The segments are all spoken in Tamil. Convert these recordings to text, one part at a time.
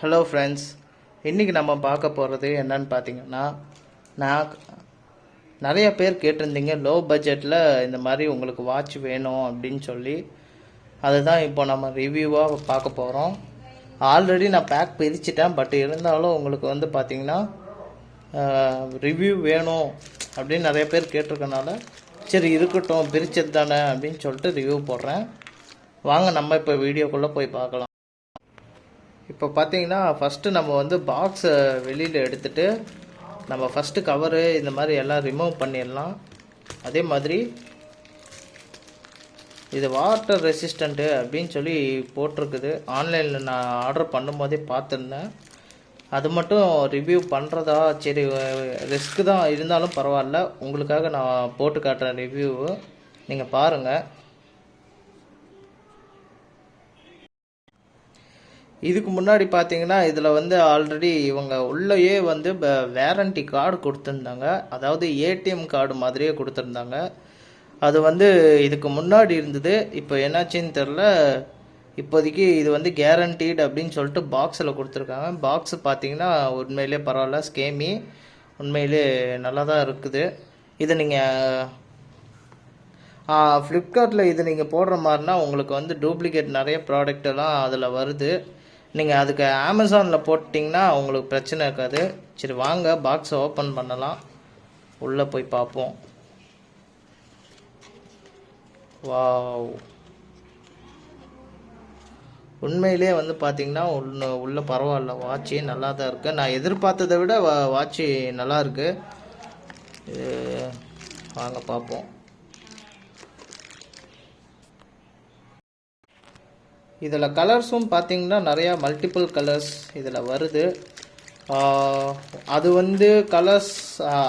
ஹலோ ஃப்ரெண்ட்ஸ், இன்றைக்கி நம்ம பார்க்க போகிறது என்னன்னு பார்த்தீங்கன்னா, நான் நிறைய பேர் கேட்டிருந்தீங்க லோ பட்ஜெட்டில் இந்த மாதிரி உங்களுக்கு வாட்ச் வேணும் அப்படின்னு சொல்லி. அதுதான் இப்போ நம்ம ரிவ்யூவாக பார்க்க போகிறோம். ஆல்ரெடி நான் பேக் பிரிச்சிட்டேன், பட் இருந்தாலும் உங்களுக்கு வந்து பார்த்திங்கன்னா ரிவ்யூ வேணும் அப்படின்னு நிறைய பேர் கேட்டிருக்கனால சரி இருக்கட்டும், பிரிச்சது தானே அப்படின்னு சொல்லிட்டு ரிவ்யூ போடுறேன். வாங்க நம்ம இப்போ வீடியோக்குள்ளே போய் பார்க்கலாம். இப்போ பார்த்தீங்கன்னா ஃபஸ்ட்டு நம்ம வந்து பாக்ஸை வெளியில் எடுத்துகிட்டு நம்ம ஃபஸ்ட்டு கவரு இந்த மாதிரி எல்லாம் ரிமூவ் பண்ணிடலாம். அதே மாதிரி இது வாட்டர் ரெசிஸ்டண்ட்டு அப்படின்னு சொல்லி போட்டிருக்குது. ஆன்லைனில் நான் ஆர்டர் பண்ணும்போதே பார்த்துருந்தேன். அது மட்டும் ரிவ்யூ பண்ணுறதா சரி ரிஸ்க்கு தான் இருந்தாலும் பரவாயில்ல, உங்களுக்காக நான் போட்டு காட்டுறேன் ரிவ்யூவு, நீங்கள் பாருங்கள். இதுக்கு முன்னாடி பார்த்தீங்கன்னா இதில் வந்து ஆல்ரெடி இவங்க உள்ளேயே வந்து வேரண்டி கார்டு கொடுத்துருந்தாங்க. அதாவது ஏடிஎம் கார்டு மாதிரியே கொடுத்துருந்தாங்க. அது வந்து இதுக்கு முன்னாடி இருந்தது. இப்போ என்னாச்சுன்னு தெரில. இப்போதைக்கு இது வந்து கேரண்டீடு அப்படின்னு சொல்லிட்டு பாக்ஸில் கொடுத்துருக்காங்க. பாக்ஸு பார்த்தீங்கன்னா உண்மையிலே பரவாயில்ல, ஸ்கேமி உண்மையிலே நல்லா தான் இருக்குது. இது நீங்கள் ஃப்ளிப்கார்ட்டில் இது நீங்கள் போடுற மாதிரினா உங்களுக்கு வந்து டூப்ளிகேட் நிறைய ப்ராடக்டெல்லாம் அதில் வருது. நீங்கள் அதுக்கு அமேசானில் போட்டிங்கன்னா உங்களுக்கு பிரச்சனை இருக்காது. சரி வாங்க பாக்ஸை ஓப்பன் பண்ணலாம், உள்ளே போய் பார்ப்போம். வாவ், உண்மையிலே வந்து பார்த்தீங்கன்னா உள்ள பரவாயில்ல, வாட்சி நல்லா தான் இருக்குது. நான் எதிர்பார்த்ததை விட வாட்சி நல்லா இருக்கு. வாங்க பார்ப்போம். இதில் கலர்ஸும் பார்த்தீங்கன்னா நிறையா மல்டிபிள் கலர்ஸ் இதில் வருது. அது வந்து கலர்ஸ்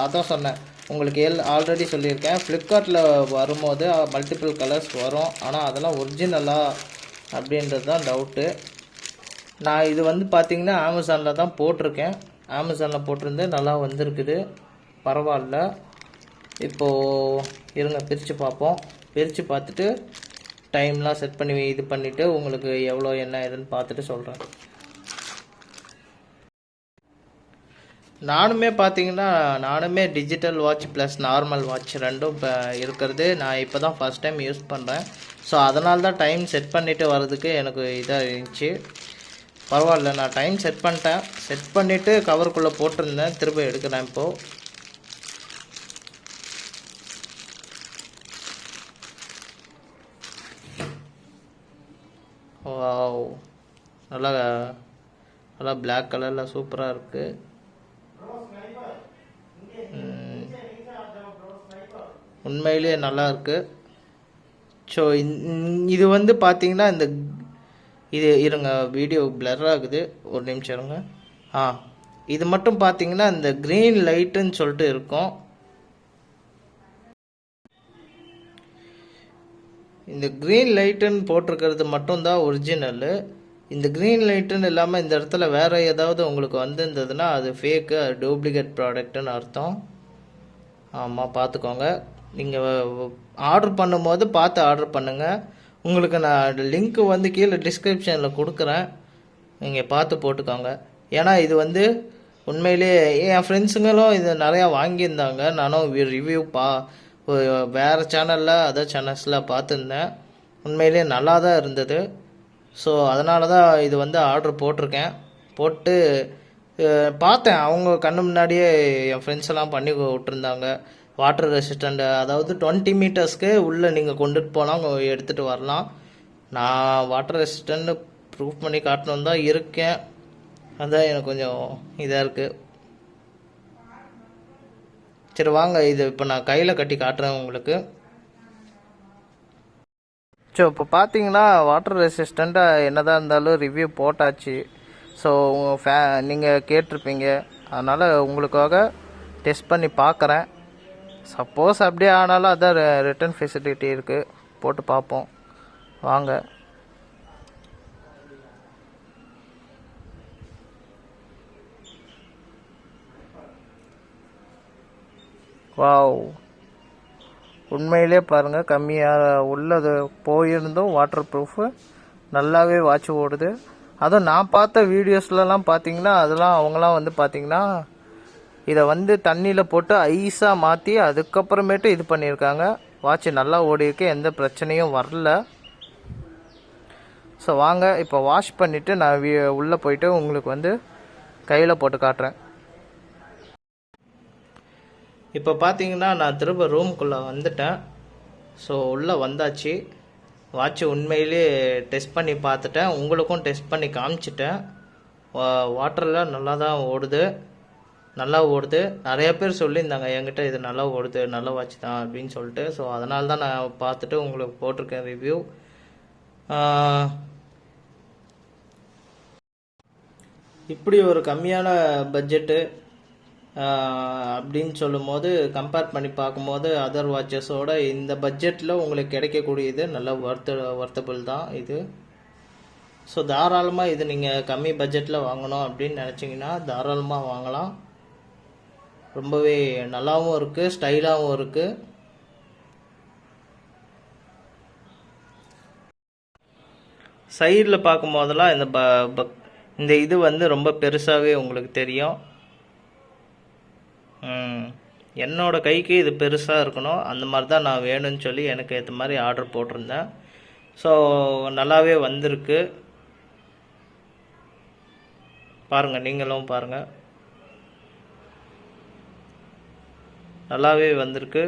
அதான் சொன்னேன் உங்களுக்கு, ஆல்ரெடி சொல்லியிருக்கேன். ஃப்ளிப்கார்ட்டில் வரும்போது மல்டிபிள் கலர்ஸ் வரும், ஆனால் அதெல்லாம் ஒரிஜினலா அப்படின்றது தான் டவுட்டு. நான் இது வந்து பார்த்திங்கன்னா அமேசானில் தான் போட்டிருக்கேன். அமேசானில் போட்டிருந்து நல்லா வந்திருக்குது, பரவாயில்ல. இப்போது இருங்க பிரித்து பார்ப்போம். பிரித்து பார்த்துட்டு டைம்லாம் செட் பண்ணி இது பண்ணிவிட்டு உங்களுக்கு எவ்வளோ என்ன ஏதுன்னு பார்த்துட்டு சொல்கிறேன். நானுமே digital watch plus normal watch ரெண்டும் இப்போ இருக்கிறது நான் இப்போ தான் ஃபஸ்ட் டைம் யூஸ் பண்ணுறேன். ஸோ அதனால தான் டைம் செட் பண்ணிவிட்டு வர்றதுக்கு எனக்கு இதாக இருந்துச்சு. பரவாயில்ல, நான் டைம் செட் பண்ணிட்டேன். செட் பண்ணிவிட்டு கவருக்குள்ளே போட்டிருந்தேன், திரும்ப எடுக்கிறேன் இப்போது. வாவ், நல்லா நல்லா பிளாக் கலரில் சூப்பராக இருக்குது. உண்மையிலேயே நல்லா இருக்குது. ஸோ இது வந்து பார்த்தீங்கன்னா இது இருங்க, வீடியோ பிளர் ஆகுது, ஒரு நிமிஷம் இருங்க. இது மட்டும் பார்த்தீங்கன்னா இந்த க்ரீன் லைட்டுன்னு சொல்லிட்டு இருக்கும். இந்த க்ரீன் லைட்டுன்னு போட்டிருக்கிறது மட்டும்தான் ஒரிஜினலு. இந்த க்ரீன் லைட்டுன்னு இல்லாமல் இந்த இடத்துல வேறு ஏதாவது உங்களுக்கு வந்துருந்ததுன்னா அது ஃபேக்கு, அது டூப்ளிகேட் ப்ராடக்ட்டுன்னு அர்த்தம். ஆமாம், பார்த்துக்கோங்க. நீங்கள் ஆர்டர் பண்ணும்போது பார்த்து ஆர்டர் பண்ணுங்கள். உங்களுக்கு நான் லிங்க்கு வந்து கீழே டிஸ்கிரிப்ஷனில் கொடுக்குறேன், நீங்கள் பார்த்து போட்டுக்கோங்க. ஏன்னா இது வந்து உண்மையிலே என் ஃப்ரெண்ட்ஸுங்களும் இது நிறையா வாங்கியிருந்தாங்க. நானும் ரிவ்யூ வேறு சேனலில் அதர் சேனல்ஸில் பார்த்துருந்தேன். உண்மையிலே நல்லா தான் இருந்தது. ஸோ அதனால தான் இது வந்து ஆர்டர் போட்டிருக்கேன். போட்டு பார்த்தேன், அவங்க கண்ணு முன்னாடியே என் ஃப்ரெண்ட்ஸ் எல்லாம் பண்ணி விட்டுருந்தாங்க. வாட்டர் ரெசிஸ்டண்ட், அதாவது 20 மீட்டர்ஸ்க்கு உள்ளே நீங்கள் கொண்டுட்டு போகலாம், எடுத்துகிட்டு வரலாம். நான் வாட்டர் ரெசிஸ்டண்ட்னு ப்ரூவ் பண்ணி காட்டணுன்னு தான் இருக்கேன். அதுதான் எனக்கு கொஞ்சம் இதாக இருக்குது. சரி வாங்க, இது இப்போ நான் கையில் கட்டி காட்டுறேன் உங்களுக்கு. ஸோ இப்போ பார்த்தீங்கன்னா வாட்டர் ரெசிஸ்டண்ட்டாக என்னதான் இருந்தாலும் ரிவ்யூ போட்டாச்சு. ஸோ நீங்கள் கேட்டிருப்பீங்க, அதனால் உங்களுக்காக டெஸ்ட் பண்ணி பார்க்குறேன். சப்போஸ் அப்படியே ஆனாலும் அதான் ரிட்டர்ன் ஃபெசிலிட்டி இருக்குது, போட்டு பார்ப்போம் வாங்க. வாவ், உண்மையிலே பாருங்கள், கம்மியாக உள்ளது போயிருந்தும் வாட்டர் ப்ரூஃபு நல்லாவே வாட்ச் ஓடுது. அதுவும் நான் பார்த்த வீடியோஸ்லலாம் பார்த்தீங்கன்னா அதெல்லாம் அவங்களாம் வந்து பார்த்தீங்கன்னா இதை வந்து தண்ணியில் போட்டு ஐஸாக மாற்றி அதுக்கப்புறமேட்டு இது பண்ணியிருக்காங்க. வாட்ச் நல்லா ஓடி இருக்கு, எந்த பிரச்சனையும் வரல. ஸோ வாங்க இப்போ வாஷ் பண்ணிவிட்டு நான் உள்ளே போயிட்டு உங்களுக்கு வந்து கையில் போட்டு காட்டுறேன். இப்போ பார்த்தீங்கன்னா நான் திரும்ப ரூம்குள்ளே வந்துட்டேன். ஸோ உள்ளே வந்தாச்சு. வாட்ச் உண்மையிலே டெஸ்ட் பண்ணி பார்த்துட்டேன், உங்களுக்கும் டெஸ்ட் பண்ணி காமிச்சிட்டேன். வாட்டரில் நல்லா தான் ஓடுது, நல்லா ஓடுது. நிறைய பேர் சொல்லியிருந்தாங்க என்கிட்ட இது நல்லா ஓடுது, நல்ல வாட்ச் தான் அப்படின்னு சொல்லிட்டு. ஸோ அதனால தான் நான் பார்த்துட்டு உங்களுக்கு போட்டிருக்கேன் ரிவ்யூ. இப்படி ஒரு கம்மியான பட்ஜெட்டு அப்படின்னு சொல்லும் போது கம்பேர் பண்ணி பார்க்கும்போது அதர் வாட்சஸோட இந்த பட்ஜெட்டில் உங்களுக்கு கிடைக்கக்கூடியது நல்ல வர்த்தபிள் தான் இது. ஸோ தாராளமாக இது நீங்கள் கம்மி பட்ஜெட்டில் வாங்கணும் அப்படின்னு நினச்சிங்கன்னா தாராளமாக வாங்கலாம். ரொம்பவே நல்லாவும் இருக்குது, ஸ்டைலாகவும் இருக்குது. சைடில் பார்க்கும் போதெல்லாம் இந்த இது வந்து ரொம்ப பெருசாகவே உங்களுக்கு தெரியும். என்னோட கைக்கு இது பெருசாக இருக்கணும், அந்த மாதிரி தான் நான் வேணும்னு சொல்லி எனக்கு ஏற்ற மாதிரி ஆர்டர் போட்டிருந்தேன். ஸோ நல்லாவே வந்திருக்கு, பாருங்கள், நீங்களும் பாருங்கள், நல்லாவே வந்திருக்கு.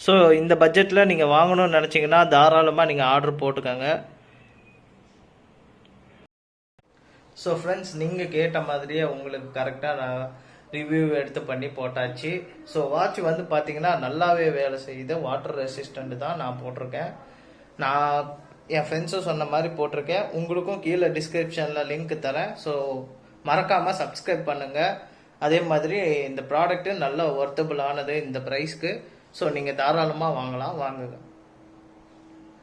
ஸோ இந்த பட்ஜெட்டில் நீங்கள் வாங்கணும்னு நினச்சிங்கன்னா தாராளமாக நீங்கள் ஆர்டர் போட்டுக்கோங்க. ஸோ ஃப்ரெண்ட்ஸ், நீங்கள் கேட்ட மாதிரியே உங்களுக்கு கரெக்டாக நான் ரிவ்யூ எடுத்து பண்ணி போட்டாச்சு. ஸோ வாட்ச் வந்து பார்த்தீங்கன்னா நல்லாவே வேலை செய்யுது, வாட்டர் ரெசிஸ்டண்ட் தான் நான் போட்டிருக்கேன். நான் என் ஃப்ரெண்ட்ஸும் சொன்ன மாதிரி போட்டிருக்கேன். உங்களுக்கும் கீழே டிஸ்கிரிப்ஷனில் லிங்க் தரேன். ஸோ மறக்காமல் சப்ஸ்கிரைப் பண்ணுங்கள். அதே மாதிரி இந்த ப்ராடக்ட்டு நல்ல ஒர்த்தபுள் ஆனது இந்த ப்ரைஸ்க்கு. ஸோ நீங்கள் தாராளமாக வாங்கலாம், வாங்குங்க.